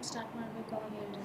Start ಮಾಡಬೇಕು ಅವಾಗ ಹೇಳ್ರಿ.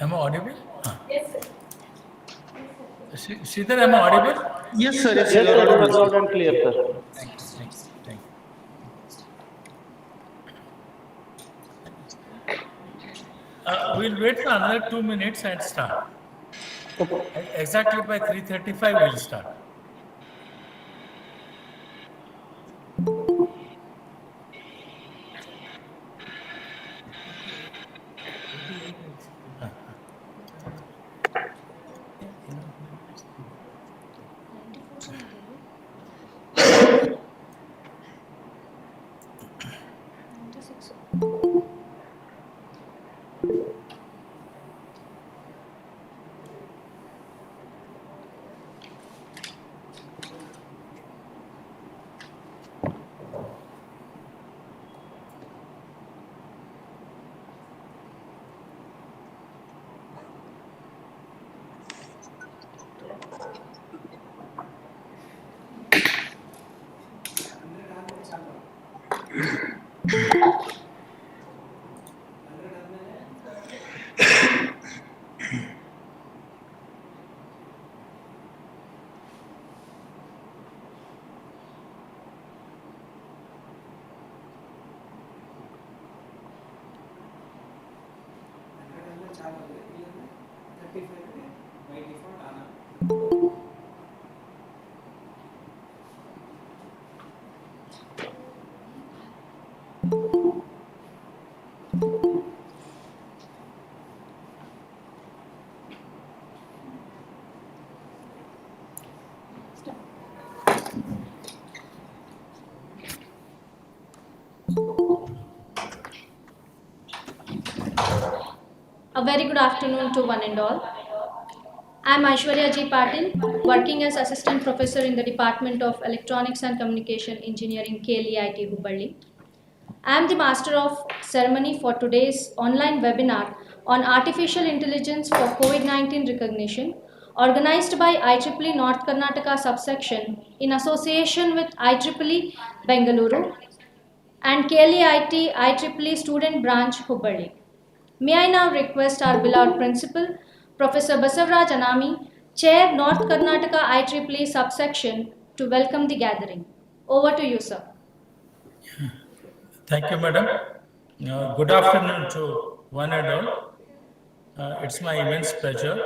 Am I audible? Yes, sir. Sridhar, am I audible? Yes, sir. Yes, sir. Loud and clear, sir. Thanks. We'll wait for another 2 minutes and start. Exactly by 3:35 we'll start. A very good afternoon to one and all. I am Aishwarya G. Patil, working as Assistant Professor in the Department of Electronics and Communication Engineering, KLEIT HUBBALLI. I am the Master of Ceremony for today's online webinar on Artificial Intelligence for COVID-19 Recognition, organized by IEEE North Karnataka subsection in association with IEEE Bengaluru and KLEIT IEEE Student Branch Hubballi. May I now request our beloved Principal, Professor Basavaraj Anami, Chair North Karnataka IEEE subsection, to welcome the gathering. Over to you, sir. Thank you, madam. Good afternoon to one and all. It's my immense pleasure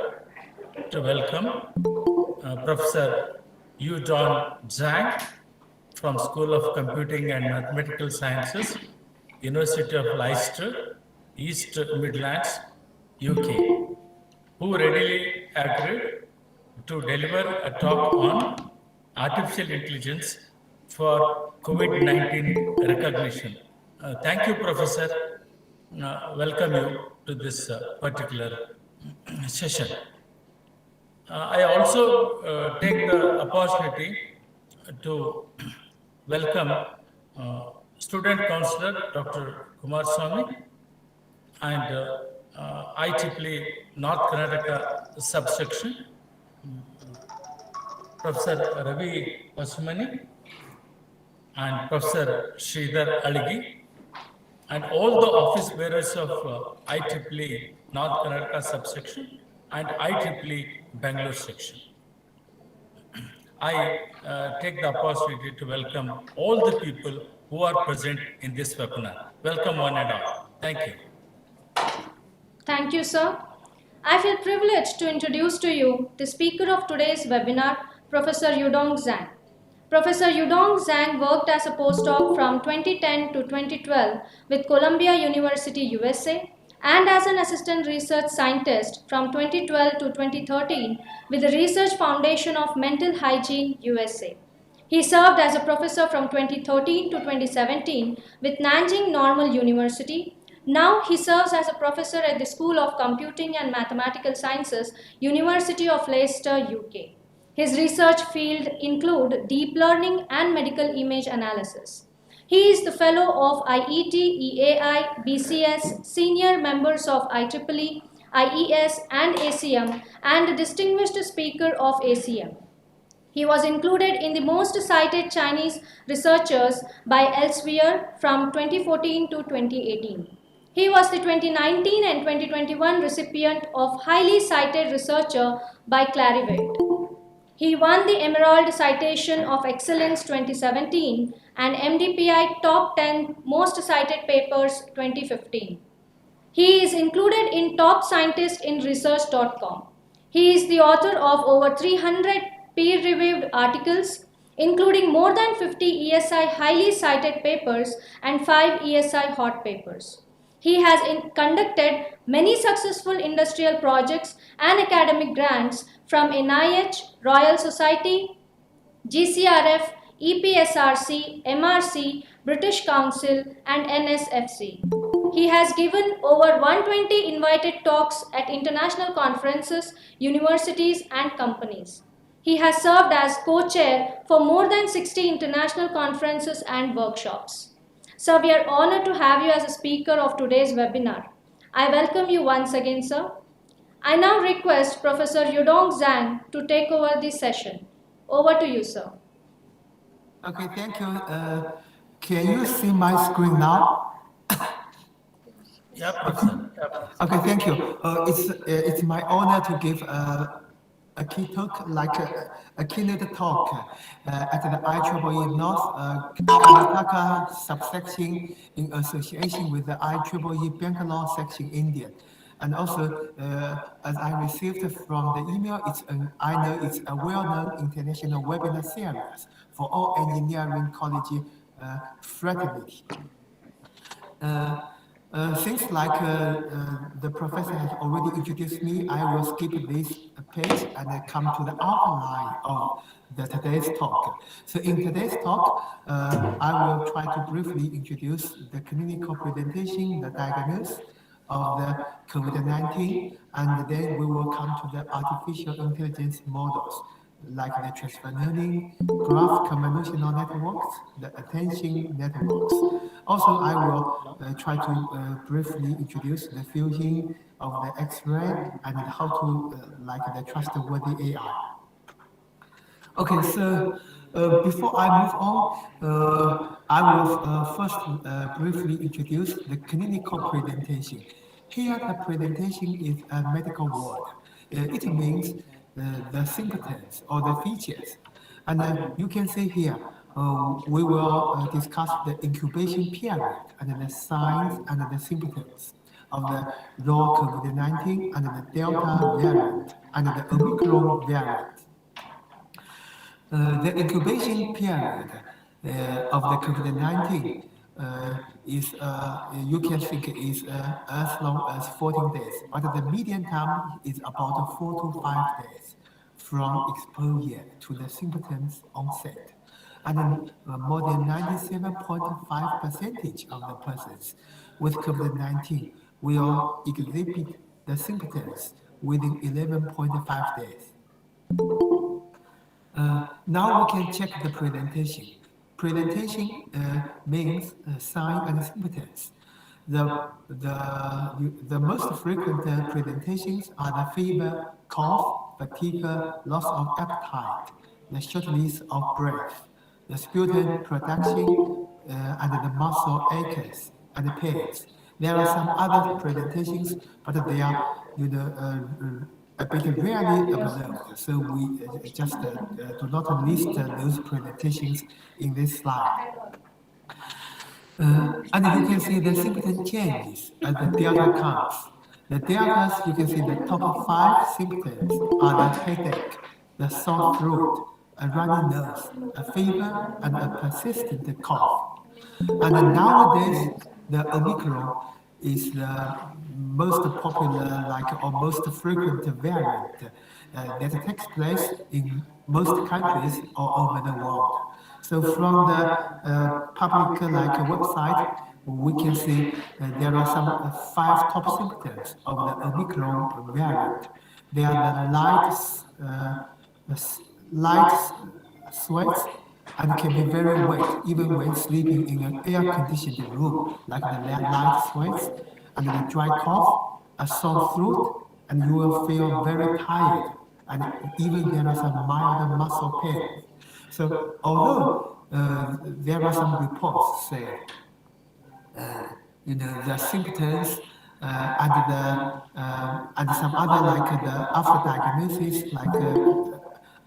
to welcome Professor Yu Don Zhang from School of Computing and Mathematical Sciences, University of Leicester, East Midlands, UK, who readily agreed to deliver a talk on artificial intelligence for COVID-19 recognition. Thank you, Professor. Welcome you to this particular session. I also take the opportunity to welcome Student Counselor Dr. Kumar Swami and IEEE North Karnataka subsection, Professor Ravi Pasumani and Professor Sridhar Aligi, and all the office bearers of IEEE North Karnataka subsection and IEEE Bangalore section. I take the opportunity to welcome all the people who are present in this webinar. Welcome one and all. Thank you. Thank you, sir. I feel privileged to introduce to you the speaker of today's webinar, Professor Yudong Zhang. Professor Yudong Zhang worked as a postdoc from 2010 to 2012 with Columbia University, USA, and as an assistant research scientist from 2012 to 2013 with the Research Foundation of Mental Hygiene, USA. He served as a professor from 2013 to 2017 with Nanjing Normal University. Now he serves as a professor at the School of Computing and Mathematical Sciences, University of Leicester, UK. His research field include deep learning and medical image analysis. He is the fellow of IEEE, EAI, BCS, senior members of IEEE, IES, and ACM, and a distinguished speaker of ACM. He was included in the most cited Chinese researchers by Elsevier from 2014 to 2018. He was the 2019 and 2021 recipient of highly cited researcher by Clarivate. He won the Emerald Citation of Excellence 2017 and MDPI Top 10 Most Cited Papers 2015. He is included in Top Scientist in Research.com. He is the author of over 300 peer-reviewed articles, including more than 50 ESI highly cited papers and 5 ESI hot papers. He has conducted many successful industrial projects and academic grants from NIH, Royal Society, GCRF, EPSRC, MRC, British Council, and NSFC. He has given over 120 invited talks at international conferences, universities, and companies. He has served as co-chair for more than 60 international conferences and workshops. Sir, we are honored to have you as a speaker of today's webinar. I welcome you once again, sir. I now request Professor Yudong Zhang to take over this session. Over to you, sir. Okay, thank you. Can you see my screen now? Yeah, Professor. Okay, thank you. It's my honor to give a key talk, like a keynote talk at the IEEE North Karnataka subsection in association with the IEEE Bangalore section India. And also, as I received from the email, I know it's a well-known international webinar series for all engineering college fraternity. Since the professor has already introduced me, I will skip this page and come to the outline of today's talk. So in today's talk, I will try to briefly introduce the clinical presentation, the diagnosis of the COVID-19, and then we will come to the artificial intelligence models, like the transfer learning, graph convolutional networks, the attention networks. Also, I will try to briefly introduce the fusion of the X-ray and how to like the trustworthy AI. Okay, so before I move on, I will first briefly introduce the clinical presentation. Here, the presentation is a medical word. It means the symptoms or the features. And you can see here, we will discuss the incubation period and the signs and the symptoms of the raw COVID-19 and the Delta variant and the Omicron variant. The incubation period of the COVID-19 is, you can think is as long as 14 days, but the median time is about 4 to 5 days from exposure to the symptoms onset. And more than 97.5% of the persons with COVID-19 will exhibit the symptoms within 11.5 days. Now we can check the presentation. Presentation means sign and symptoms. The most frequent presentations are the fever, cough, fatigue, loss of appetite, the shortness of breath, the sputum production, and the muscle aches and pains. There are some other presentations, but they are a bit rarely observed, so we just do not list those presentations in this slide. And you can see the symptom changes as the delta comes. The deltas, you can see the top 5 symptoms are the headache, the sore throat, a runny nose, a fever, and a persistent cough. And nowadays, the Omicron is the most popular, or most frequent variant that takes place in most countries all over the world. So from the public website, we can see there are some 5 top symptoms of the Omicron variant. They are the light sweats, and can be very wet even when sleeping in an air-conditioned room, like the light sweats and the dry cough, a sore throat, and you will feel very tired, and even there are some mild muscle pain. So although there are some reports saying the symptoms and some other the after diagnosis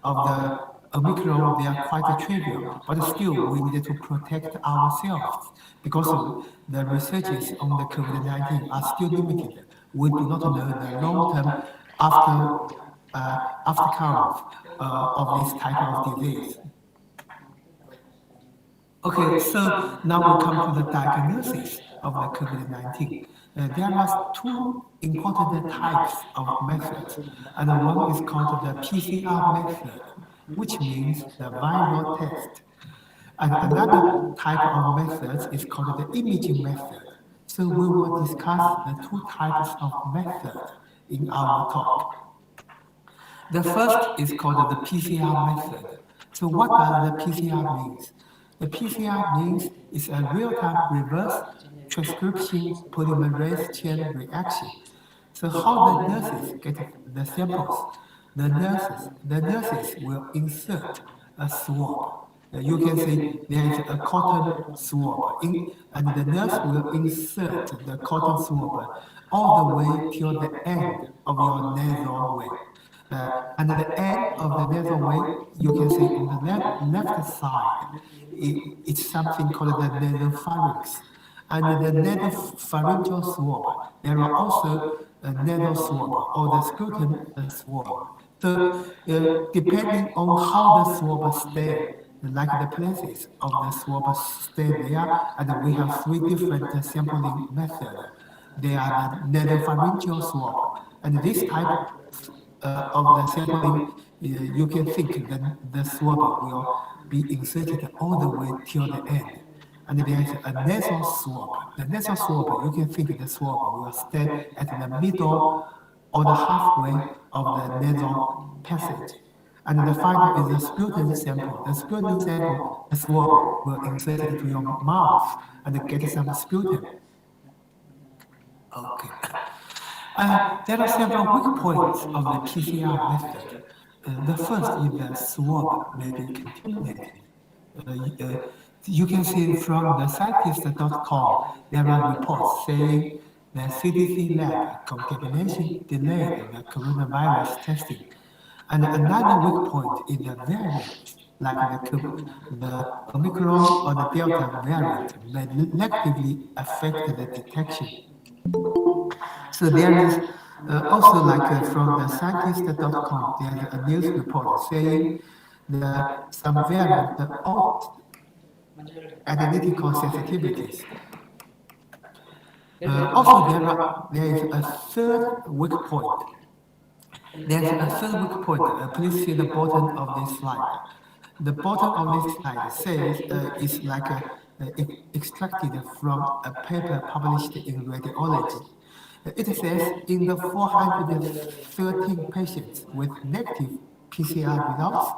of the Omicron, they are quite trivial, but still we need to protect ourselves because the researches on the COVID-19 are still limited. We do not know the long-term aftercare of this type of disease. Okay, so now we come to the diagnosis of the COVID-19. There are 2 important types of methods, and one is called the PCR method, which means the viral test. And another type of method is called the imaging method. So we will discuss the 2 types of method in our talk. The first is called the PCR method. So what does the PCR mean? The PCR means it's a real-time reverse transcription polymerase chain reaction. So how the nurses get the samples? The nurses will insert a swab. You can see there is a cotton swab, and the nurse will insert the cotton swab all the way till the end of your nasal way. And at the end of the nasal way, you can see on the left side, it's something called the nasopharynx. And the nasopharyngeal swab, there are also a nasal swab or the sputum swab. So depending on how the swab stay, like the places of the swab stay there, and we have 3 different sampling methods. They are the nasopharyngeal swab, and this type of the sampling, you can think that the swab will be inserted all the way till the end. And there is a nasal swab. The nasal swab, you can think the swab will stay at the middle or the halfway of the nasal passage. And the final is the sputum sample. The sputum sample, the swab will insert it to your mouth and get some sputum. Okay. There are several weak points of the PCR method. The first is that swab may be contaminated. You can see from the scientist.com, there are reports saying the CDC lab contamination delayed the coronavirus testing. And another weak point is the variant, like the Omicron or the Delta variant, may negatively affect the detection. So there is also from the scientist.com, there is a news report saying that some variant ought analytical sensitivities. Also, there is a third weak point. There's a third weak point. Please see the bottom of this slide. The bottom of this slide says it's extracted from a paper published in Radiology. It says in the 413 patients with negative PCR results,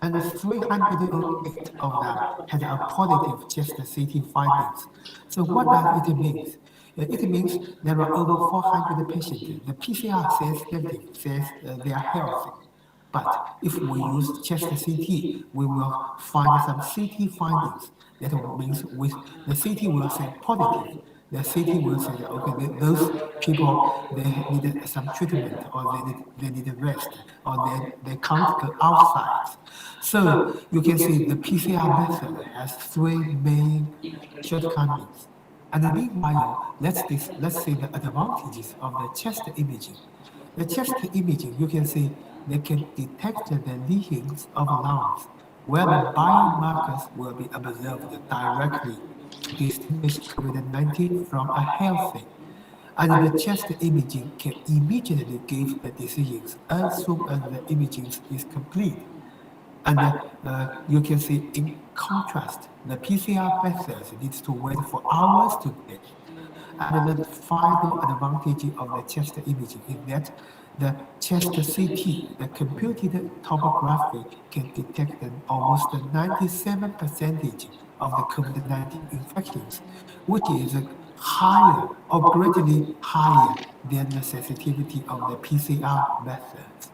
and 308 of them had a positive chest CT findings. So what does it mean? It means there are over 400 patients. The PCR says negative, says they are healthy. But if we use chest CT, we will find some CT findings. That means the CT will say positive. the CT will say that, okay, those people, they needed some treatment, or they need rest, or they can't go outside. So you can see the PCR method has three main shortcomings. And meanwhile, let's see the advantages of the chest imaging. The chest imaging, you can see they can detect the lesions of lungs, where the biomarkers will be observed directly to distinguish COVID-19 from a healthy. And the chest imaging can immediately give the decisions as soon as the imaging is complete. And you can see, in contrast, the PCR methods needs to wait for hours to get. And the final advantage of the chest imaging is that the chest CT, the computed tomography, can detect almost 97% of the COVID-19 infections, which is higher or greatly higher than the sensitivity of the PCR methods.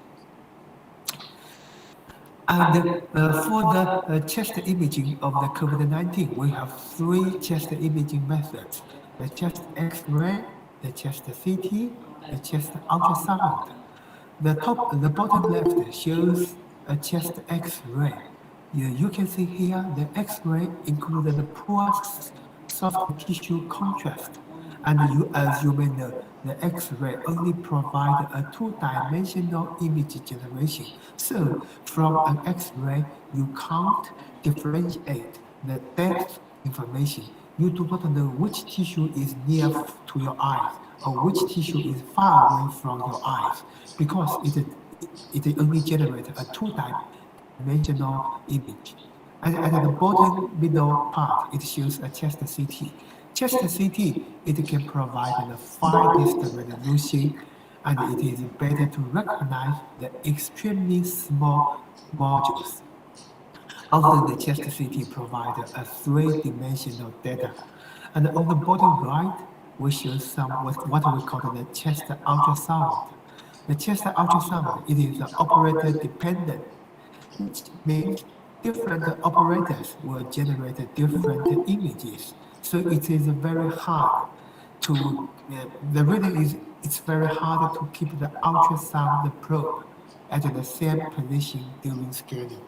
And for the chest imaging of the COVID-19, we have three chest imaging methods: the chest X-ray, the chest CT, the chest ultrasound. The bottom left shows a chest X-ray. You can see here the X-ray included the poor soft tissue contrast. And as you may know, the X-ray only provides a two-dimensional image generation. So from an X-ray, you can't differentiate the depth information. You do not know which tissue is near to your eyes or which tissue is far away from your eyes, because it only generates a two-dimensional image. And at the bottom middle part, it shows a chest CT. Chest CT, it can provide the finest resolution, and it is better to recognize the extremely small modules. Although the chest CT provides a three-dimensional data. And on the bottom right, we show what we call the chest ultrasound. The chest ultrasound, it is operator dependent, which means different operators will generate different images. So it is very hard to, the reason is it's very hard to keep the ultrasound probe at the same position during scanning.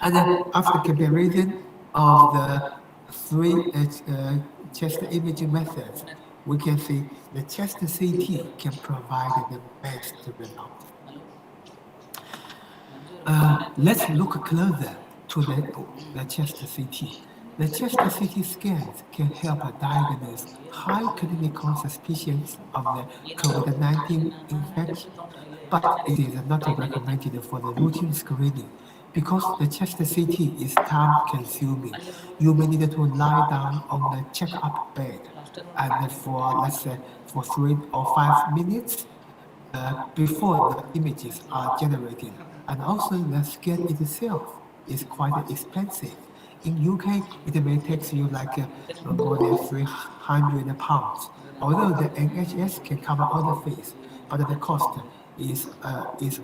And after comparison of the three chest imaging methods, we can see the chest CT can provide the best result. Let's look closer to the chest CT. The chest CT scans can help diagnose high clinical suspicions of the COVID-19 infection, but it is not recommended for the routine screening because the chest CT is time-consuming. You may need to lie down on the check-up bed and for, let's say, for 3 or 5 minutes before the images are generated. And also the scan itself is quite expensive. In UK, it may take you like more than 300 pounds. Although the NHS can cover all the fees, but the cost is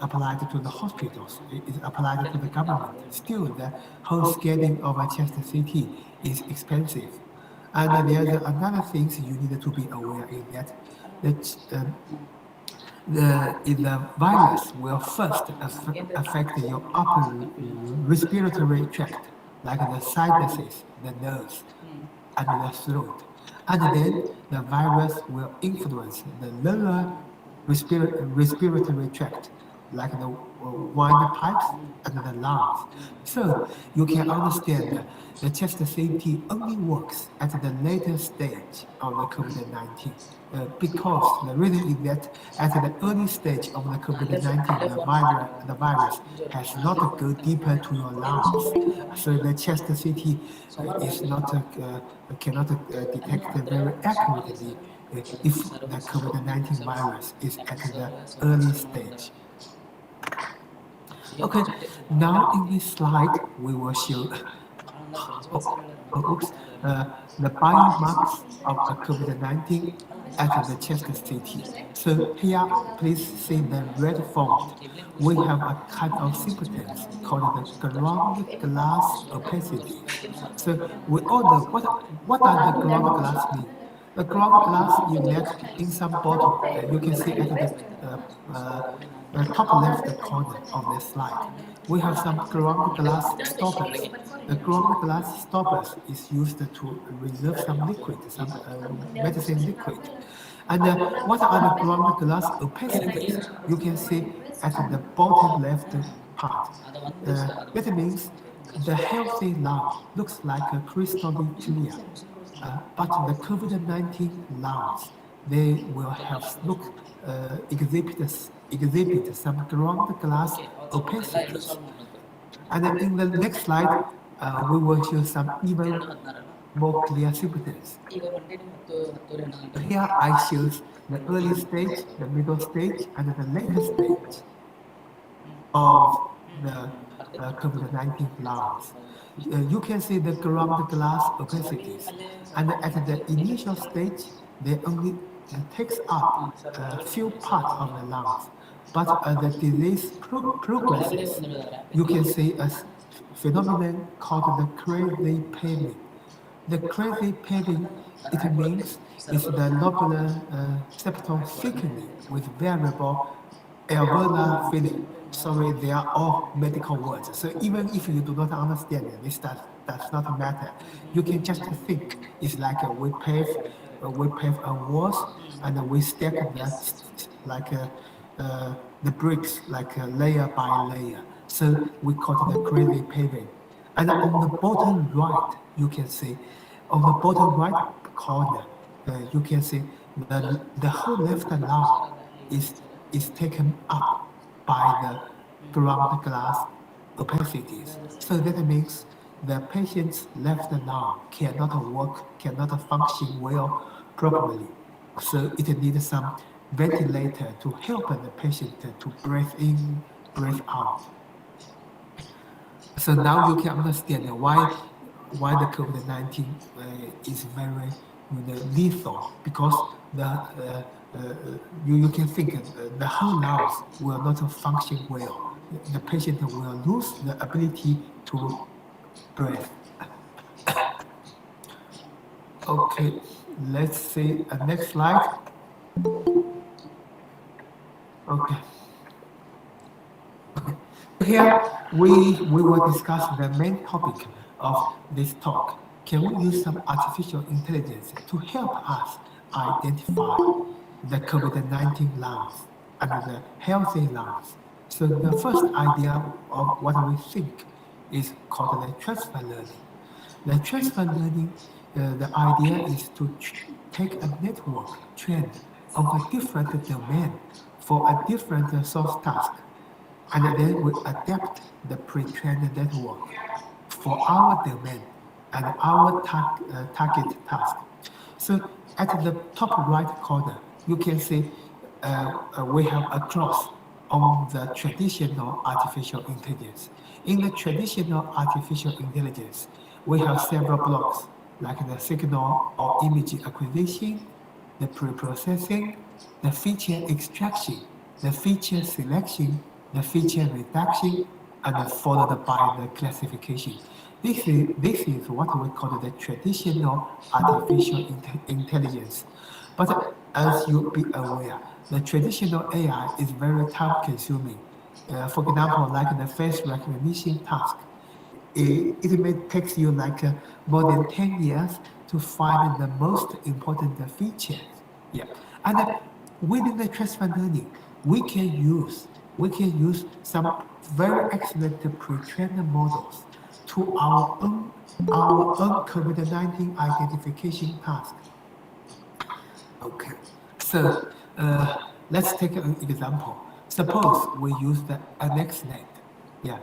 applied to the hospitals, is applied to the government. Still, the whole scanning of a chest CT is expensive. And there's another thing you need to be aware in that the virus will first affect your upper respiratory tract, like the sinuses, the nose, and the throat. And then the virus will influence the lower respiratory tract, like the windpipes and the lungs. So you can understand that the chest CT only works at the later stage of the COVID-19 because the reason is that at the early stage of the COVID-19, the virus has not go deeper to your lungs. So the chest CT is not cannot detect very accurately if the COVID-19 virus is at the early stage. Okay, now in this slide, we will show, the biomarkers of COVID-19 at the chest CT. So here, please see the red font. We have a kind of symptoms called the ground glass opacity. So we all know what does the ground glass mean? The ground glass in some bottle. You can see at the top left corner of the slide. We have some ground glass stoppers. The ground glass stoppers is used to reserve some liquid, some medicine liquid. And what are the ground glass opacities? You can see at the bottom left part. That means the healthy lung looks like a crystal clear, but the COVID-19 lungs, they will have exhibit some ground glass opacities. And in the next slide, we will show some even more clear symptoms. Here I choose the early stage, the middle stage, and the later stage of the COVID-19 lungs. You can see the ground glass opacities, and at the initial stage, they only takes up a few parts of the lungs. But as the disease progresses, you can see a phenomenon called the crazy paving. The crazy paving, it means is the lobular septal thickening with variable alveolar filling. Sorry, they are all medical words. So even if you do not understand it, this does not matter. You can just think it's like we pave a walls and we stack the bricks like layer by layer. So we call it the crazy paving. And on the bottom right, you can see, on the bottom right corner, you can see the whole left lung is taken up by the ground glass opacities. So that means the patient's left lung cannot work, cannot function well properly. So it needs some ventilator to help the patient to breathe in, breathe out. So now you can understand why the COVID-19 is very lethal, because you can think the whole lungs will not function well. The patient will lose the ability to breathe. Okay, let's see the next slide. Okay. Here we will discuss the main topic of this talk. Can we use some artificial intelligence to help us identify the COVID-19 lungs and the healthy lungs? So the first idea of what we think is called the transfer learning. The transfer learning, the idea is to take a network trained on a different domain for a different source task, and then we adapt the pre-trained network for our domain and our target task. So at the top right corner, you can see we have a cross on the traditional artificial intelligence. In the traditional artificial intelligence, we have several blocks, like the signal or image acquisition, the pre-processing, the feature extraction, the feature selection, the feature reduction, and followed by the classification. This is what we call the traditional artificial intelligence. But as you be aware, the traditional AI is very time consuming. For example, like the face recognition task, it may take you like more than 10 years to find the most important features. Yeah, and within the transfer learning, we can use some very excellent pre-trained models to our own COVID-19 identification task. Okay, so let's take an example. Suppose we use the AnnexNet. Yeah,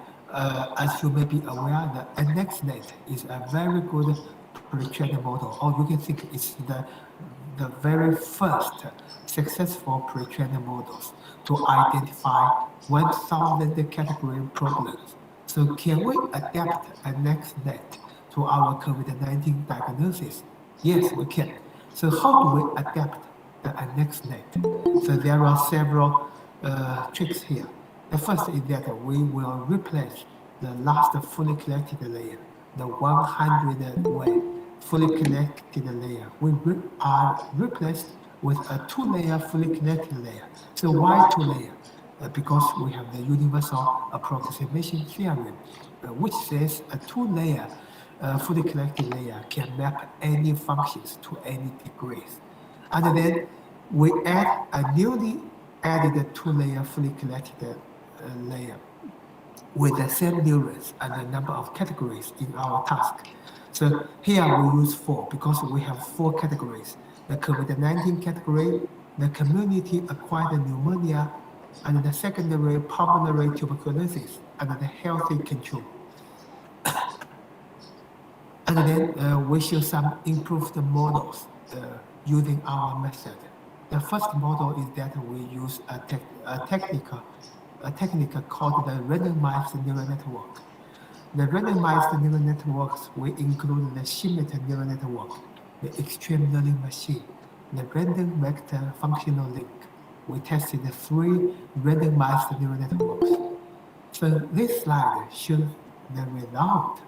as you may be aware, the AnnexNet is a very good pre-trained model, or you can think it's the very first successful pre-trained models to identify 1,000 category problems. So can we adapt AnnexNet to our COVID-19 diagnosis? Yes, we can. So how do we adapt the AnnexNet? So there are several tricks here. The first is that we will replace the last fully collected layer, the 100 way fully collected layer. We are replaced with a 2-layer fully collected layer. So why 2-layer? Because we have the universal approximation theorem, which says a 2-layer fully collected layer can map any functions to any degrees. And then we add a newly added 2-layer fully collected layer with the same neurons and the number of categories in our task. So here we use 4 because we have 4 categories: the COVID-19 category, the community-acquired pneumonia, and the secondary pulmonary tuberculosis, and the healthy control. And then we show some improved models using our method. The first model is that we use a technique called the randomized neural network. The randomized neural networks, we include the CGNet neural network, the extreme learning machine, the random vector functional link. We tested the 3 randomized neural networks. So this slide shows the result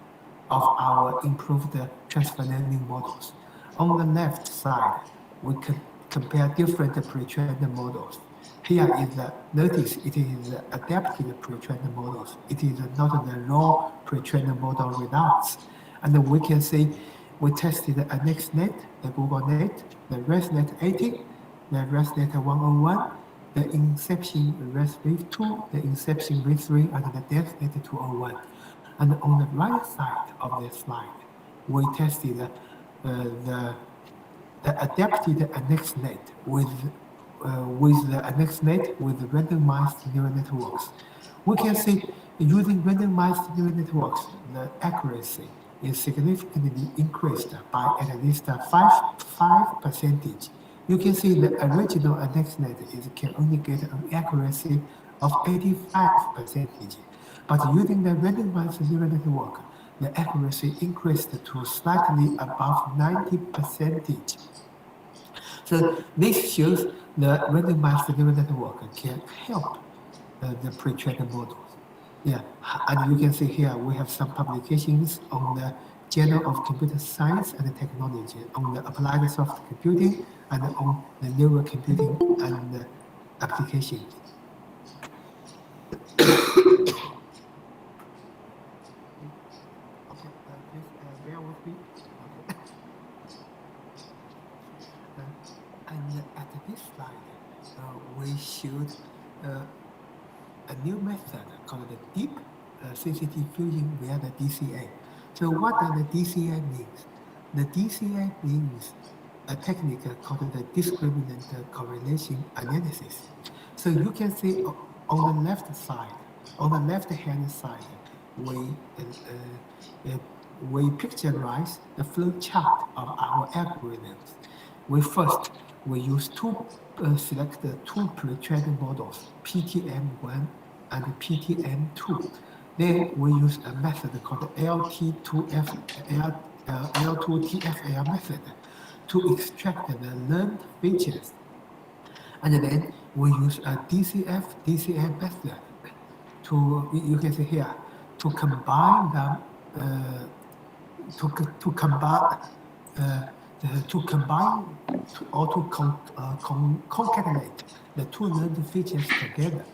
of our improved transfer learning models. On the left side, we can compare different pre-trained models. Here is notice it is the adapted pre-trained models. It is not the raw pre-trained model results. And we can see we tested the AnnexNet, the GoogleNet, the ResNet 80, the ResNet 101, the Inception ResV2, the Inception V3, and the DevNet 201. And on the right side of the slide, we tested the adapted AnnexNet with the AnnexNet with randomized neural networks. We can see using randomized neural networks, the accuracy is significantly increased by at least 5%. You can see the original AnnexNet can only get an accuracy of 85%. But using the randomized neural network, the accuracy increased to slightly above 90%. So this shows the randomized neural network can help the pre-trained models. Yeah, and you can see here we have some publications on the Journal of Computer Science and Technology, on the applied soft computing, and on the neural computing and applications. Bear with me. And at this slide, we showed a new method called the deep CCT fusion via the DCA. So what does the DCA mean? The DCA means a technique called the discriminant correlation analysis. So you can see on the left side, on the left-hand side, we picturize the flow chart of our algorithms. We use select 2 pre-trained models, PTM1 and PTM2. Then we use a method called L2TF-L method to extract the learned features. And then we use a DCM method to, you can see here, to combine them, concatenate the 2 learned features together.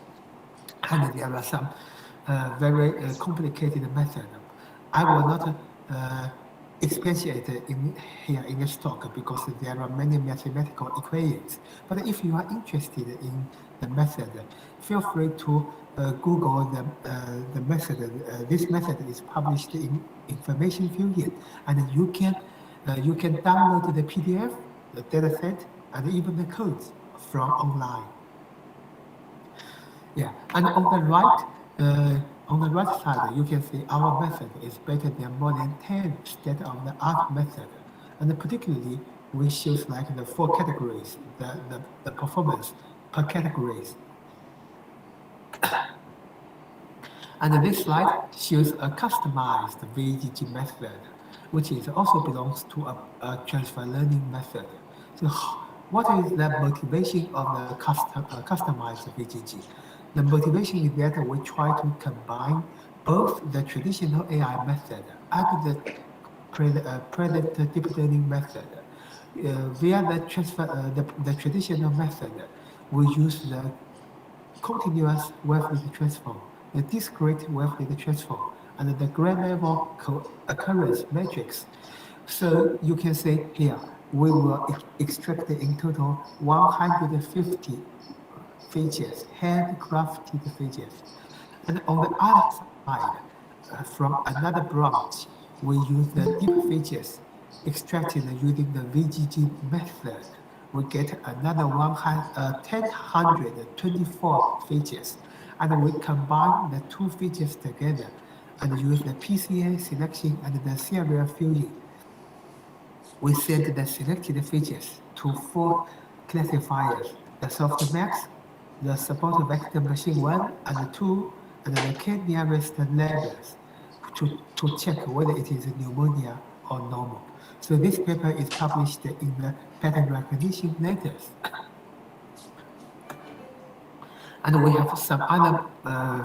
And there are some very complicated methods. I will not expatiate here in this talk because there are many mathematical equations. But if you are interested in the method, feel free to Google the method. This method is published in Information Fusion, and you can download the PDF, the dataset, and even the codes from online. Yeah, and on the right side, you can see our method is better than more than 10 state-of-the-art methods. And particularly, we shows like the 4 categories, the performance per categories. And this slide shows a customized VGG method. which is also belongs to a transfer learning method. So what is the motivation of the customized VGG? The motivation is that we try to combine both the traditional AI method and the predictor deep learning method. Via the traditional method, we use the continuous wavelet transform, the discrete wavelet transform, and the grain-level occurrence matrix. So you can say here, we will extract in total 150 features, handcrafted features. And on the other side, from another branch, we use the deep features extracted using the VGG method. We get another 1,024 features, and we combine the two features together and use the PCA selection and the serial fusion. We send the selected features to 4 classifiers: the softmax, the support vector machine 1 and 2, and the k-nearest labels to check whether it is pneumonia or normal. So this paper is published in the pattern recognition letters. And we have some other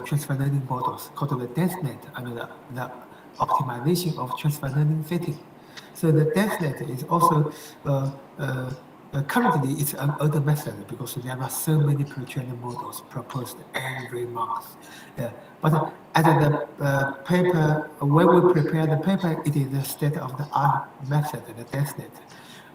transfer learning models called the DenseNet and the optimization of transfer learning setting. So the DenseNet is also currently it's an older method because there are so many pre-trained models proposed every month. But as the paper, when we prepare the paper, it is the state-of-the-art method, the DenseNet.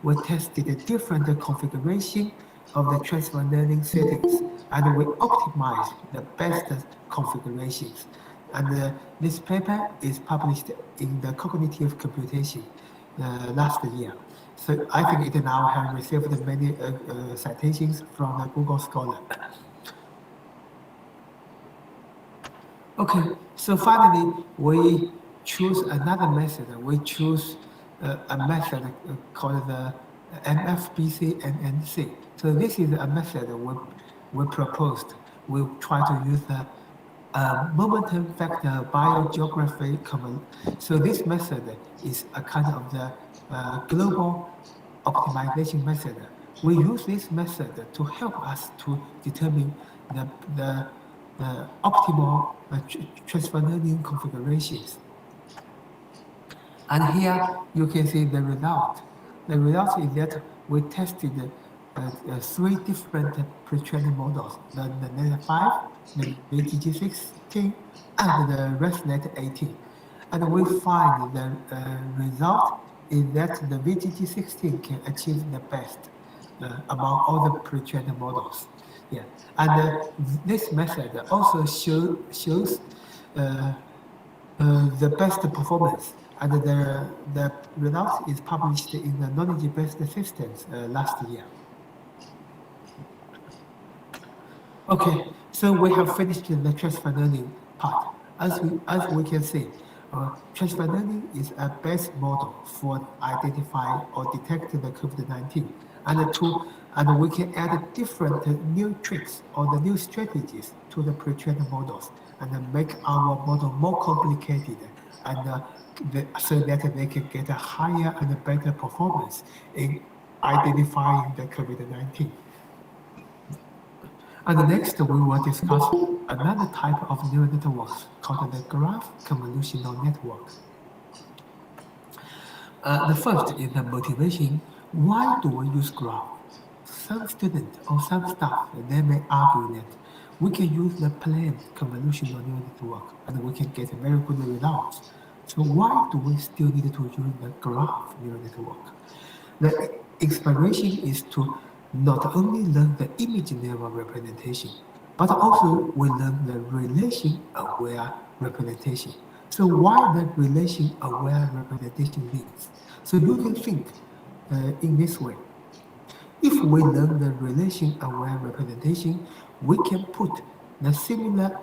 We tested different configuration of the transfer learning settings, and we optimize the best configurations. And this paper is published in the Cognitive Computation last year. So I think it now has received many citations from the Google Scholar. Okay, so finally, we choose another method. We choose a method called the MFBC-NNC. So this is a method we proposed. We try to use the momentum factor biogeography. So this method is a kind of the global optimization method. We use this method to help us to determine the optimal transfer learning configurations. And here you can see the result. The result is that we tested 3 different pre-trained models: the Net 5, the VGG16, and the ResNet 18. And we find the result is that the VGG16 can achieve the best among all the pre-trained models. Yeah, and this method also shows the best performance, and the result is published in the knowledge-based systems last year. Okay, so we have finished the transfer learning part. As we can see, transfer learning is a base model for identify or detect the COVID-19, and we can add different new tricks or the new strategies to the pre-trained models and make our model more complicated, and so that they can get a higher and better performance in identifying the COVID-19. And next, we will discuss another type of neural networks called the graph convolutional networks. The first is the motivation. Why do we use graph? Some students or some staff, they may argue that we can use the plain convolutional neural network and we can get very good results. So why do we still need to use the graph neural network? The inspiration is to not only learn the image level representation, but also we learn the relation-aware representation. So why the relation-aware representation means? So you can think in this way. If we learn the relation-aware representation, we can put the similar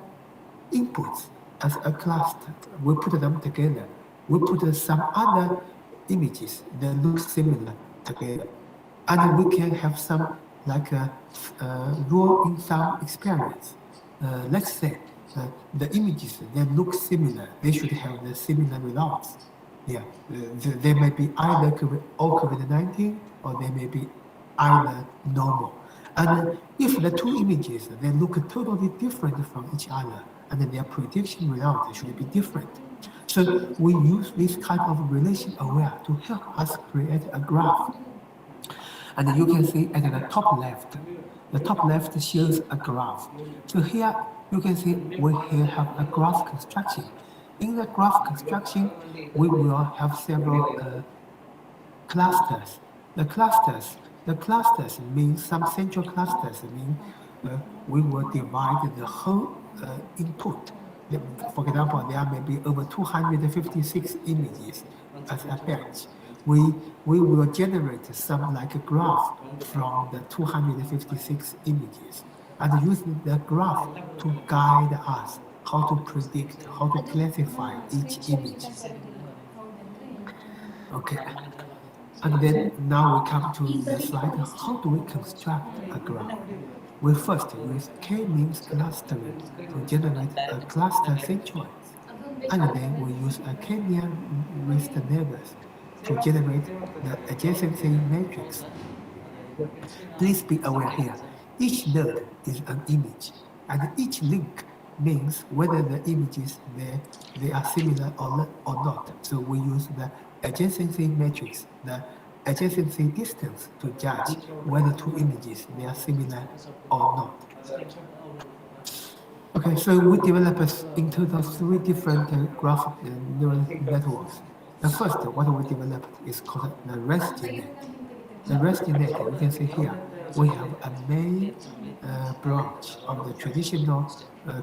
inputs as a cluster. We put them together. We put some other images that look similar together. And we can have some like a rule in thumb experience. Let's say the images that look similar, they should have the similar results. Yeah, they may be either COVID-19 or they may be either normal. And if the two images, they look totally different from each other, and then their prediction result should be different. So we use this kind of relation aware to help us create a graph. And you can see at the top left shows a graph. So here you can see we here have a graph construction. In the graph construction, we will have several clusters. The clusters mean some central clusters mean we will divide the whole input. For example, there may be over 256 images as a batch. We will generate some like a graph from the 256 images and use the graph to guide us how to predict, how to classify each image. Okay. And then now we come to the slide, how do we construct a graph? We first use K-means clustering to generate a cluster centroid. And then we use a K-nearest neighbors to generate the adjacency matrix. Please be aware here, each node is an image, and each link means whether the images they are similar or not. So we use the adjacency matrix, the adjacency distance to judge whether two images they are similar or not. Okay, so we develop into the three different graph neural networks. The first, what we developed is called the ResGNet. The ResGNet, you can see here, we have a main branch of the traditional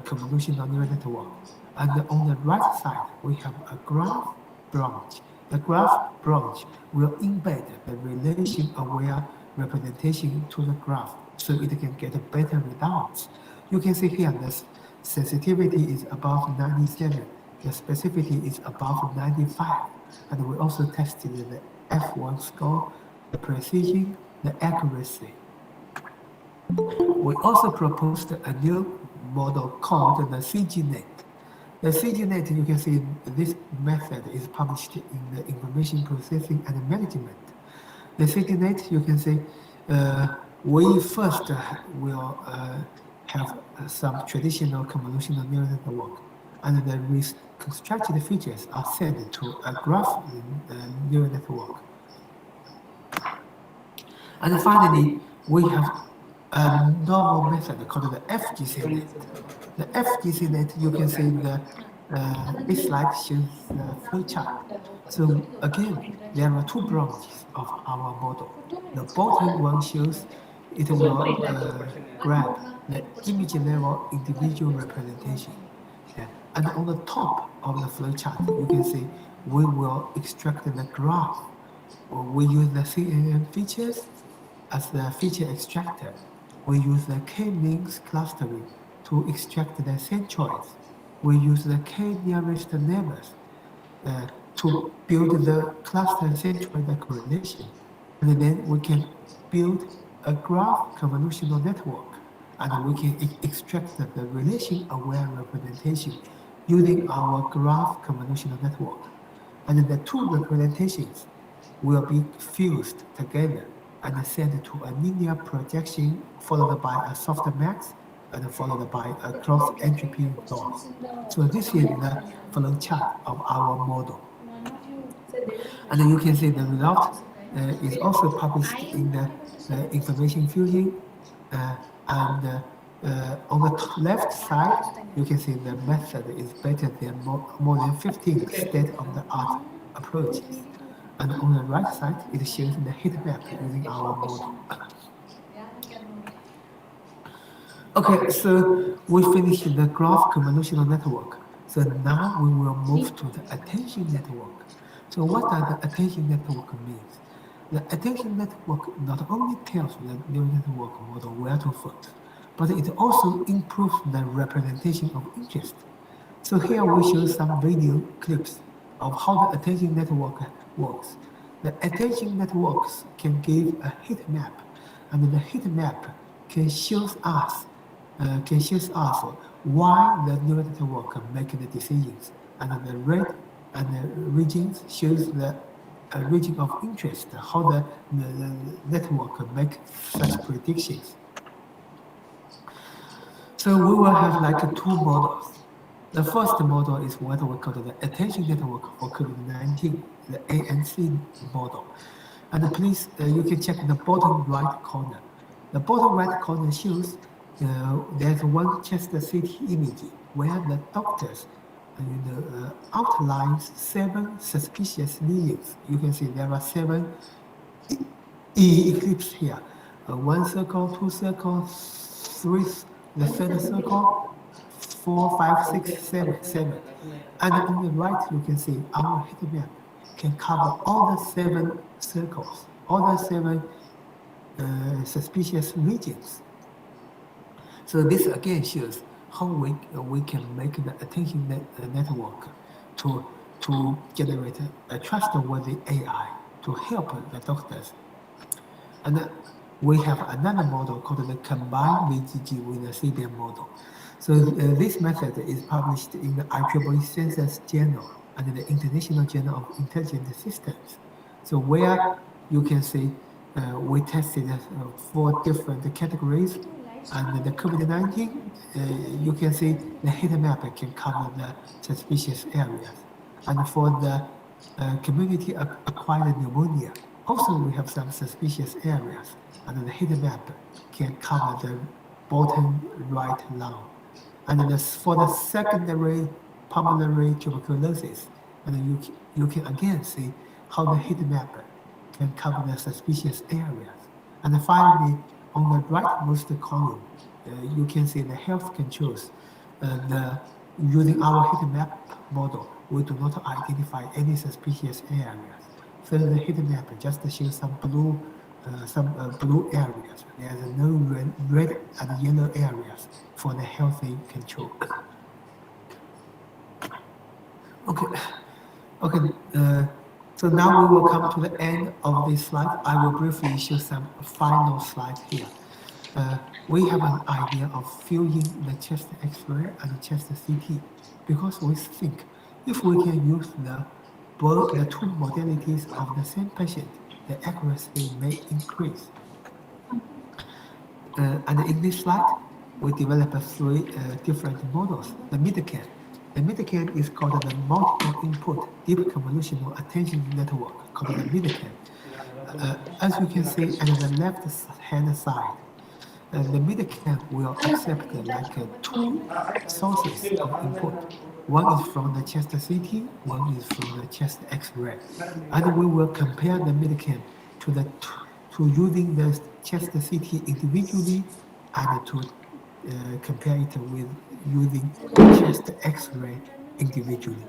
convolutional neural network. And on the right side, we have a graph branch. The graph branch will embed the relation-aware representation to the graph so it can get better results. You can see here the sensitivity is above 97, the specificity is above 95, and we also tested the F1 score, the precision, the accuracy. We also proposed a new model called the CGNet. The CGNet, you can see this method is published in the Information Processing and Management. The CGNet, you can see, we first will have some traditional convolutional neural network, and the reconstructed features are sent to a graph neural network. And finally, we have a novel method called the FGCNet. The FGCNet, you can see this slide shows the flow chart. So again, there are two branches of our model. The bottom one shows it will grab the image level individual representation. Yeah. And on the top of the flow chart, you can see we will extract the graph. We use the CNN features as the feature extractor. We use the K-means clustering to extract the centroids. We use the K-nearest neighbors to build the cluster centroid correlation. And then we can build a graph convolutional network, and we can extract the relation-aware representation using our graph convolutional network. And the two representations will be fused together and sent to a linear projection followed by a softmax and followed by a cross-entropy loss. So this is the flow chart of our model. And you can see the result is also published in the Information Fusion. And on the left side, you can see the method is better than more than 15 state-of-the-art approaches. And on the right side, it shows the heat map using our model. Okay, so we finished the graph convolutional network. So now we will move to the attention network. So what does the attention network mean? The attention network not only tells the neural network model where to focus, but it also improves the representation of interest. So here we show some video clips of how the attention network works. The attention networks can give a heat map, and the heat map can show us why the neural network make the decisions, and the red and the regions shows the region of interest, how the network make such predictions. So we will have like two models. The first model is what we call the attention network for COVID-19, the ANC model. And please, you can check the bottom right corner. The bottom right corner shows there's one chest CT image where the doctors outlines 7 suspicious lesions. You can see there are 7 eclipse here. 1 circle, 2 circles, 3, the third circle, 4, 5, 6, 7. And on the right, you can see our heat map can cover all the 7 circles, all the 7 suspicious regions. So this again shows how we can make the attention network to generate a trustworthy AI to help the doctors. And we have another model called the combined VGG with the CDM model. So this method is published in the IEEE Census Journal and the International Journal of Intelligent Systems. So where you can see we tested 4 different categories, and the COVID-19, you can see the heat map can cover the suspicious areas. And for the community-acquired pneumonia, also we have some suspicious areas, and the heat map can cover the bottom right lung. And for the secondary pulmonary tuberculosis, and you can again see how the heat map can cover the suspicious areas. And finally, on the rightmost column, you can see the health controls. Using our heat map model, we do not identify any suspicious areas. So the heat map just shows some blue areas. There's no red and yellow areas for the healthy control. Okay. So now we will come to the end of this slide. I will briefly show some final slides here. We have an idea of fusing the chest X-ray and the chest CT because we think if we can use the 2 modalities of the same patient, the accuracy may increase. And in this slide, we developed 3 different models. The mid-can is called the multiple input deep convolutional attention network, called the mid-can. As you can see at the left-hand side, the mid-can will accept like 2 sources of input. One is from the chest CT, one is from the chest X-ray. And we will compare the mid-can to using the chest CT individually and to compare it with using chest X-ray individually.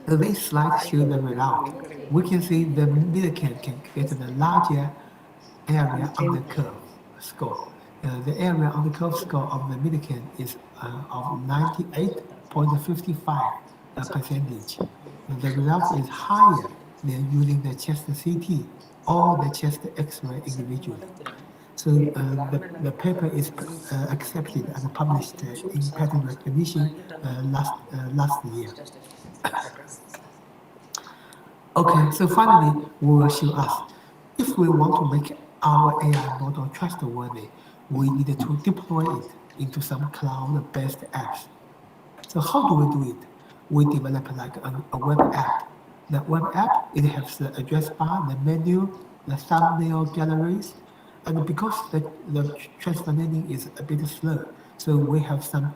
This slide shows the result. We can see the mid-can can get the larger area on the curve score. The area on the curve score of the mid-can is of 98.55%. The result is higher than using the chest CT or the chest X-ray individually. So the paper is accepted and published in patent recognition last year. Okay, so finally, we will show us if we want to make our AI model trustworthy, we need to deploy it into some cloud-based apps. So how do we do it? We develop like a web app. The web app, it has the address bar, the menu, the thumbnail galleries, and because the transfer learning is a bit slow, so we have some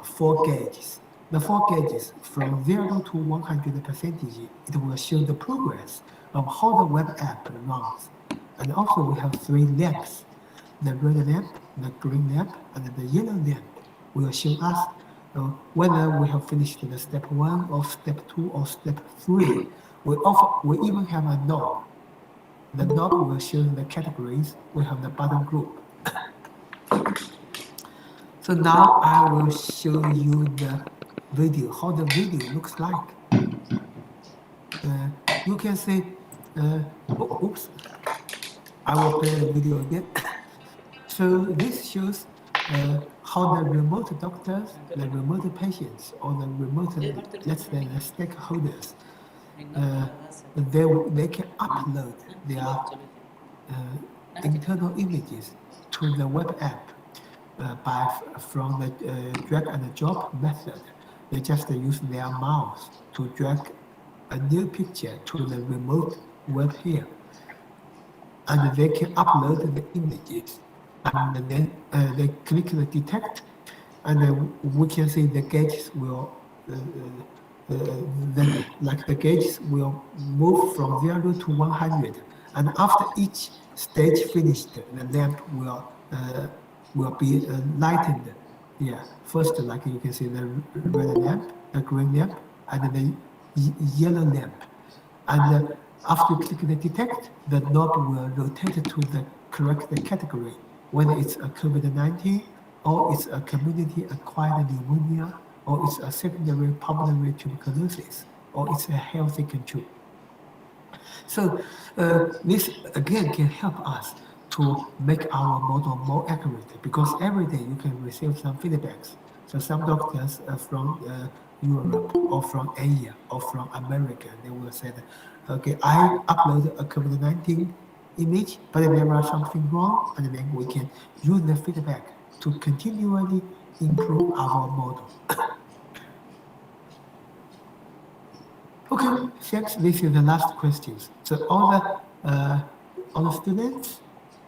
4 gauges. The 4 gauges from 0 to 100%, it will show the progress of how the web app runs. And also we have 3 lamps. The red lamp, the green lamp, and the yellow lamp will show us whether we have finished the step 1 or step 2 or step 3. We even have a knob. The knob will show the categories. We have the button group. So now I will show you the video, how the video looks like. You can see, oops, I will play the video again. So this shows how the remote doctors, the remote patients, or the remote, let's say, the stakeholders, they can upload their internal images to the web app from the drag and drop method. They just use their mouse to drag a new picture to the remote web here. And they can upload the images. And then they click the detect, and then we can see the gauges will then like the gauges will move from 0 to 100, and after each stage finished, the lamp will be lightened. Yeah, first, like you can see the red lamp, the green lamp, and the yellow lamp. And after you click the detect, the knob will rotate to the correct category, whether it's a COVID-19, or it's a community-acquired pneumonia, or it's a secondary pulmonary tuberculosis, or it's a healthy control. So this again can help us to make our model more accurate, because every day you can receive some feedbacks. So some doctors from Europe or from Asia or from America, they will say that, okay, I upload a COVID-19 image, but there are something wrong, and then we can use the feedback to continually improve our model. Okay, thanks. This is the last questions. So all the students,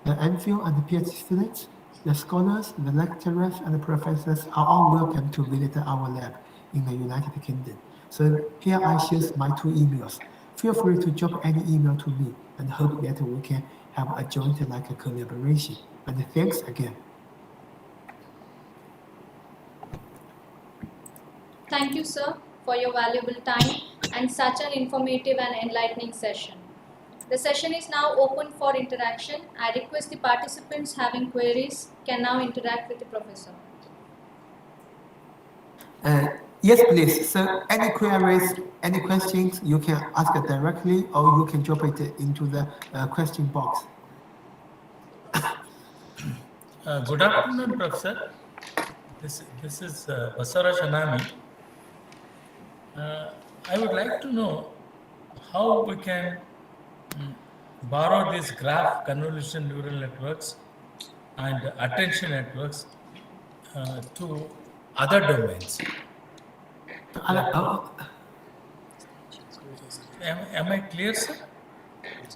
the MPhil and the PhD students, the scholars, the lecturers, and the professors are all welcome to visit our lab in the United Kingdom. So here I choose my 2 emails. Feel free to drop any email to me, and hope that we can have a joint like a collaboration. And thanks again. Thank you, sir, for your valuable time and such an informative and enlightening session. The session is now open for interaction. I request the participants having queries can now interact with the professor. Yes, please. So any queries, any questions, you can ask it directly, or you can drop it into the question box. Good afternoon, Professor. This is Basara Shanami. I would like to know how we can borrow these graph convolution neural networks and attention networks to other domains. Am I clear, sir?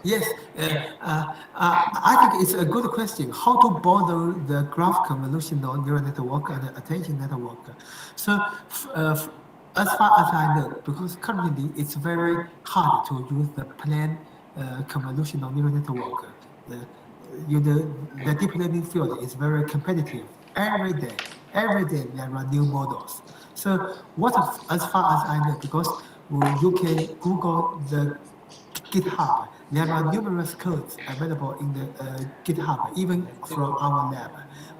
Yes, I think it's a good question. How to borrow the graph convolutional neural network and attention network? So, as far as I know, because currently it's very hard to use the plain convolutional neural network. The deep learning field is very competitive. Every day there are new models. So, as far as I know, because you can Google the GitHub. There are numerous codes available in the GitHub, even from our lab.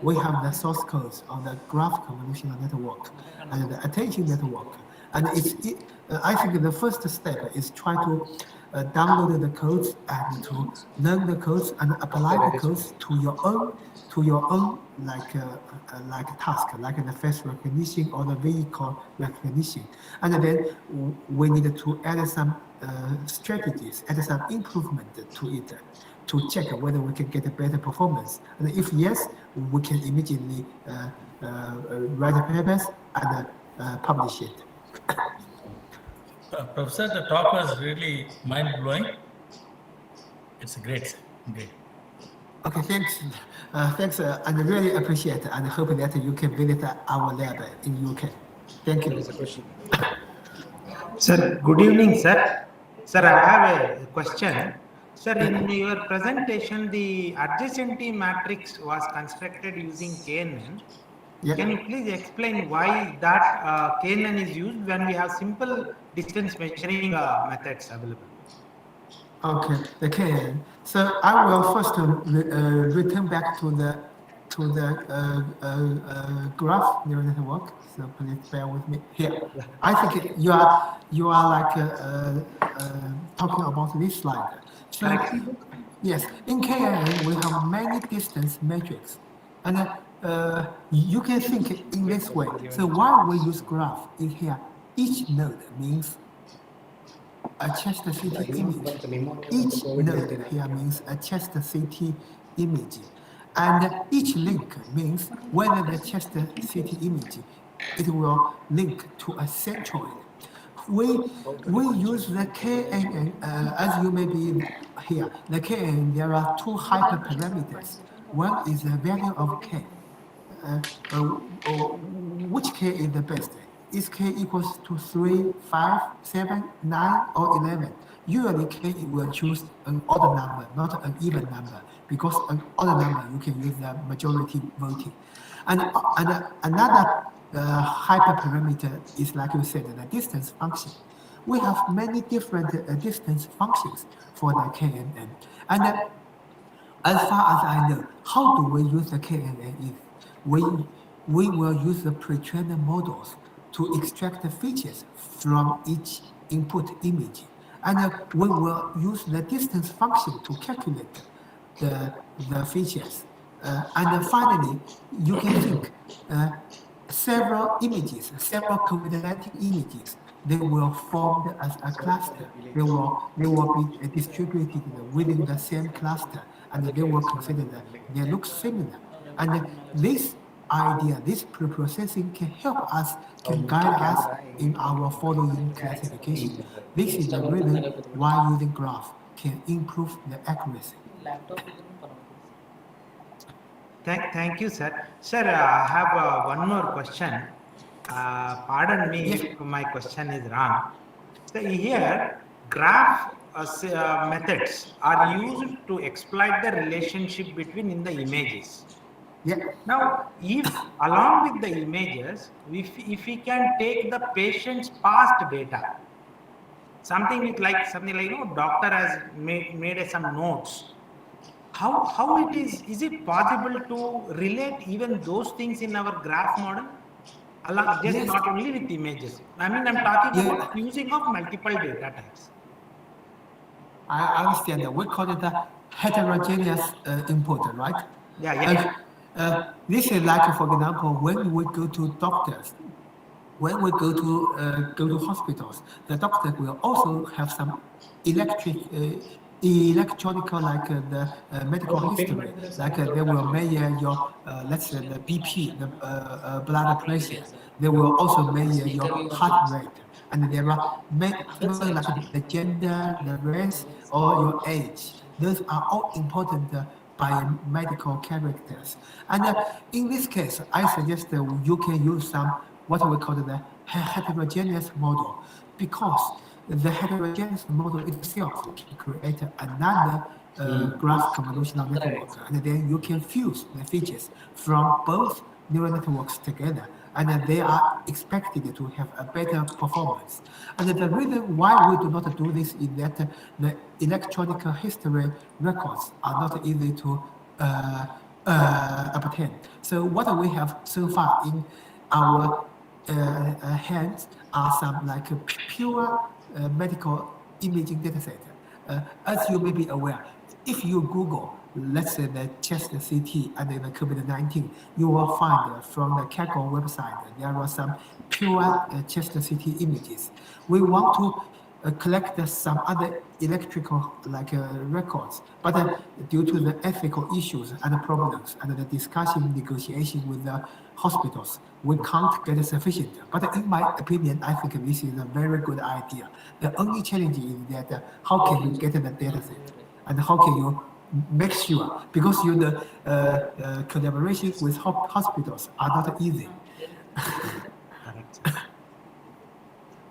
We have the source codes on the graph convolutional network and the attention network. And I think the first step is try to download the codes and to learn the codes and apply the codes to your own like task, like the face recognition or the vehicle recognition. And then we need to add some strategies, add some improvement to it to check whether we can get a better performance. And if yes, we can immediately write the papers and publish it. Professor, the talk was really mind-blowing. It's great. Okay, thanks. Thanks, I really appreciate it, and hope that you can visit our lab in UK. Thank you. Sir, good evening, sir. Sir, I have a question. Sir, in your presentation, the adjacency matrix was constructed using KNN. Yeah. Can you please explain why that KNN is used when we have simple distance measuring methods available? Okay, the KNN. So I will first return back to the graph neural network. So please bear with me here. I think you are like talking about this slide. So yes, in KNN we have many distance metrics, and you can think in this way. So why we use graph is here. Each node means a chest CT image. Each node here means a chest CT image. And each link means whether the chest CT image, it will link to a centroid. We use the KNN, as you may be here, the KNN, there are two hyperparameters. One is the value of K. Which K is the best? Is K equals to 3, 5, 7, 9, or 11? Usually K will choose an odd number, not an even number, because an odd number you can use the majority voting. And another hyperparameter is, like you said, the distance function. We have many different distance functions for the KNN. And as far as I know, how do we use the KNN is we will use the pre-trained models to extract the features from each input image. And we will use the distance function to calculate the features. And finally, you can think several images, several COVID-19 images, they will form as a cluster. They will be distributed within the same cluster, and they will consider that they look similar. And this idea, this pre-processing can help us, can guide us in our following classification. This is the reason why using graph can improve the accuracy. Thank you, sir. Sir, I have one more question. Pardon me if my question is wrong. So here, graph methods are used to exploit the relationship between in the images. Yeah. Now, if along with the images, if we can take the patient's past data, something like doctor has made some notes. How it is it possible to relate even those things in our graph model? Along, just not only with images. I mean, I'm talking about using of multiple data types. I understand that. We call it the heterogeneous input, right? Yeah. This is like, for example, when we go to doctors, when we go to hospitals, the doctor will also have some electronic, like the medical history, like they will measure your, let's say, the BP, the blood pressure. They will also measure your heart rate. And there are many, like the gender, the race, or your age. Those are all important biomedical characters. And in this case, I suggest that you can use some, what we call the heterogeneous model, because the heterogeneous model itself can create another graph convolutional network, and then you can fuse the features from both neural networks together, and they are expected to have a better performance. And the reason why we do not do this is that the electronic history records are not easy to obtain. So what we have so far in our hands are some like pure medical imaging dataset. As you may be aware, if you Google, let's say the chest CT and then the COVID-19, you will find from the KLEIT website, there are some pure chest CT images. We want to collect some other electrical records, but due to the ethical issues and problems and the discussion negotiation with the hospitals, we can't get sufficient. But in my opinion, I think this is a very good idea. The only challenge is that how can you get the data set, and how can you make sure, because the collaboration with hospitals are not easy.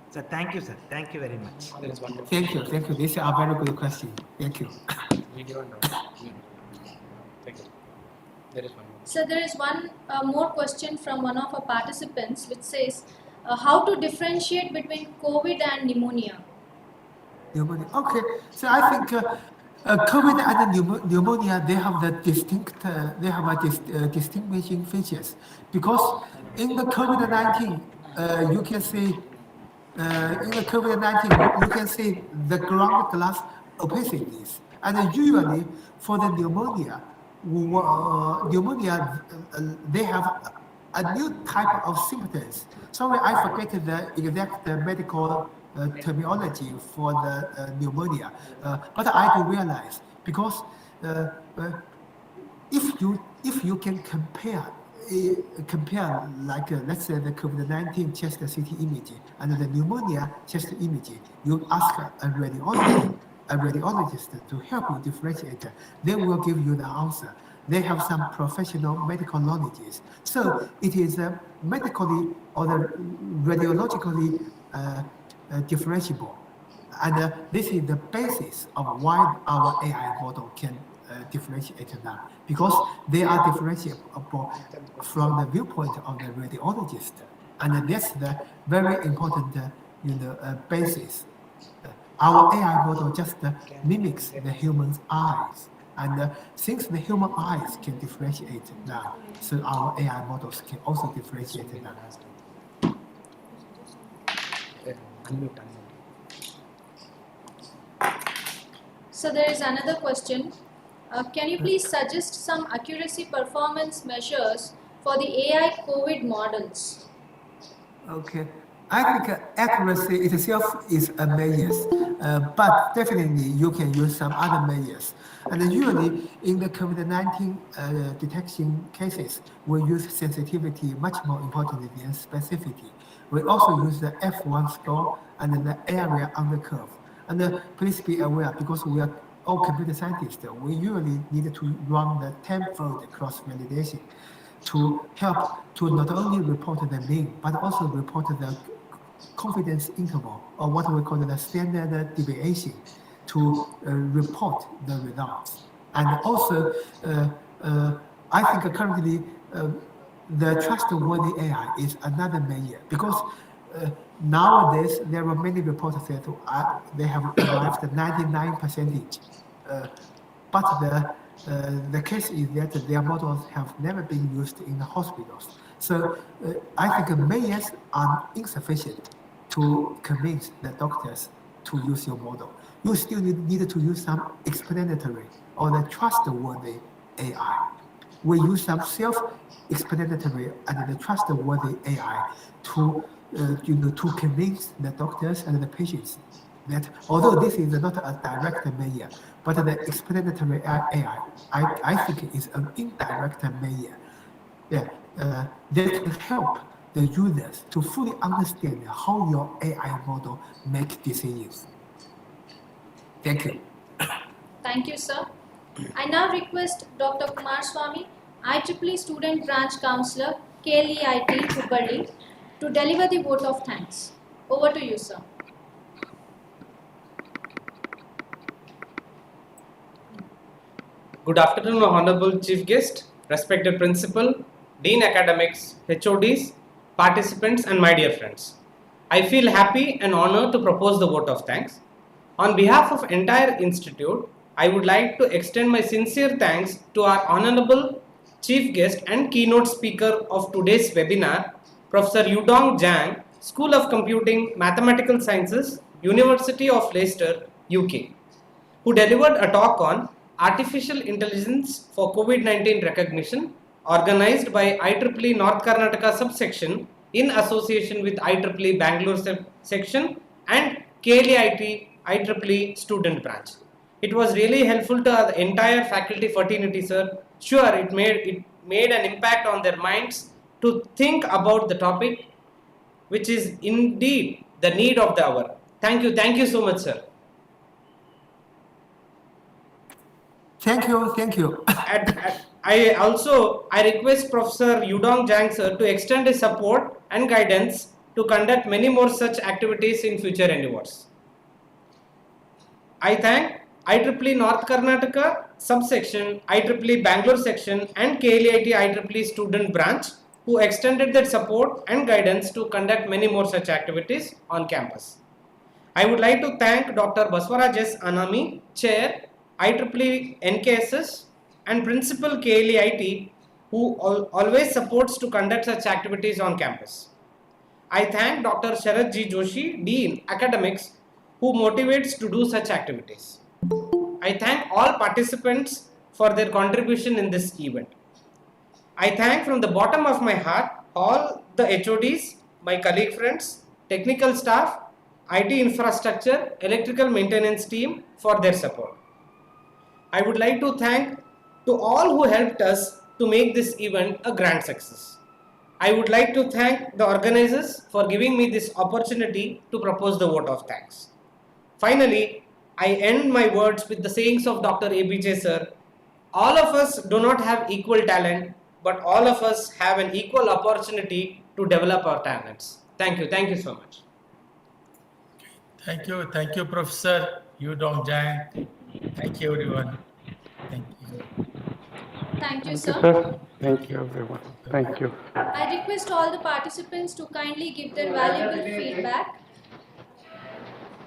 So thank you, sir. Thank you very much. Thank you. This is a very good question. Thank you. So there is one more question from one of our participants, which says, how to differentiate between COVID and pneumonia? Okay, so I think COVID and pneumonia, they have the distinguishing features, because in the COVID-19, you can see the ground glass opacities, and usually for the pneumonia, pneumonia, they have a new type of symptoms. Sorry, I forget the exact medical terminology for the pneumonia, but I do realize because uh, uh, if you can compare like let's say the COVID-19 chest CT image and the pneumonia chest image, you ask a radiologist to help you differentiate, they will give you the answer. They have some professional medical knowledge. So it is medically or the radiologically differentiable. And this is the basis of why our AI model can differentiate them, because they are differentiable from the viewpoint of the radiologist. And that's the very important basis. Our AI model just mimics the human's eyes. And since the human eyes can differentiate them, so our AI models can also differentiate them. So there is another question. Can you please suggest some accuracy performance measures for the AI COVID models? Okay. I think accuracy itself is a measure, but definitely you can use some other measures. And usually in the COVID-19 detection cases, we use sensitivity much more important than specificity. We also use the F1 score and the area under curve. And please be aware, because we are all computer scientists, we usually need to run the tenfold cross-validation to help to not only report the mean, but also report the confidence interval, or what we call the standard deviation, to report the results. And also, I think currently the trustworthy AI is another measure, because nowadays there are many reports that they have arrived at 99%. But the case is that their models have never been used in the hospitals. So I think measures are insufficient to convince the doctors to use your model. You still need to use some explanatory or the trustworthy AI. We use some self-explanatory and the trustworthy AI to to convince the doctors and the patients that although this is not a direct measure, but the explanatory AI, I think is an indirect measure. Yeah, that can help the users to fully understand how your AI model makes decisions. Thank you. Thank you, sir. I now request Dr. Kumar Swami, IEEE Student Branch Counselor, KLEIT, Hubballi, to deliver the vote of thanks. Over to you, sir. Good afternoon, Honorable Chief Guest, respected Principal, Dean Academics, HODs, participants, and my dear friends. I feel happy and honored to propose the vote of thanks. On behalf of entire institute, I would like to extend my sincere thanks to our Honorable Chief Guest and keynote speaker of today's webinar, Professor Yudong Zhang, School of Computing, Mathematical Sciences, University of Leicester, UK, who delivered a talk on Artificial Intelligence for COVID-19 Recognition, organized by IEEE North Karnataka subsection in association with IEEE Bangalore section and KLEIT IEEE student branch. It was really helpful to the entire faculty fraternity, sir. Sure, it made an impact on their minds to think about the topic, which is indeed the need of the hour. Thank you so much, sir. Thank you. I request Professor Yudong Zhang sir to extend his support and guidance to conduct many more such activities in future endeavors. I thank IEEE North Karnataka subsection, IEEE Bangalore section, and KLEIT IEEE student branch who extended their support and guidance to conduct many more such activities on campus. I would like to thank Dr. Baswaraj S. Anami, Chair, IEEE NKSS, and Principal KLEIT, who always supports to conduct such activities on campus. I thank Dr. Sharad G. Joshi, Dean, Academics, who motivates to do such activities. I thank all participants for their contribution in this event. I thank from the bottom of my heart all the HODs, my colleague friends, technical staff, IT infrastructure, electrical maintenance team for their support. I would like to thank to all who helped us to make this event a grand success. I would like to thank the organizers for giving me this opportunity to propose the vote of thanks. Finally, I end my words with the sayings of Dr. ABJ sir. All of us do not have equal talent, but all of us have an equal opportunity to develop our talents. Thank you so much. Thank you, Professor Yu Dong Jang. Thank you, everyone. Thank you. Thank you, Thank you, sir. sir. Thank you, everyone. Thank you. I request all the participants to kindly give their valuable feedback.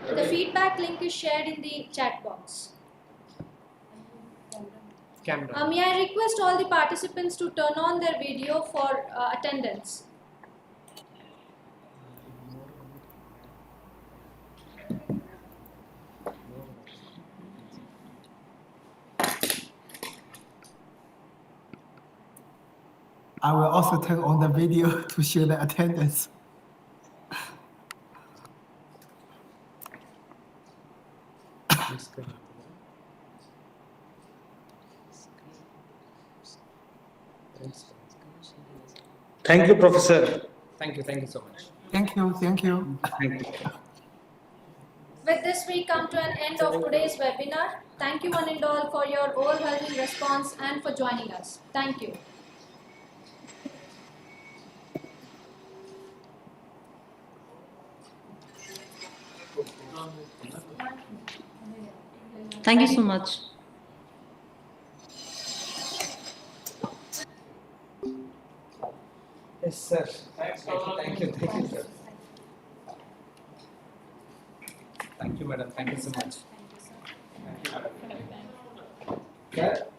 The feedback link is shared in the chat box. Camera. May I request all the participants to turn on their video for attendance. I will also turn on the video to show the attendance. Thank you, Professor. Thank you so much. Thank you. Thank you. With this, we come to an end of today's webinar. Thank you one and all for your overwhelming response and for joining us. Thank you. Thank you so much. Yes, sir. Thank you, sir. Thank you, madam. Thank you so much. Thank you, madam. Okay.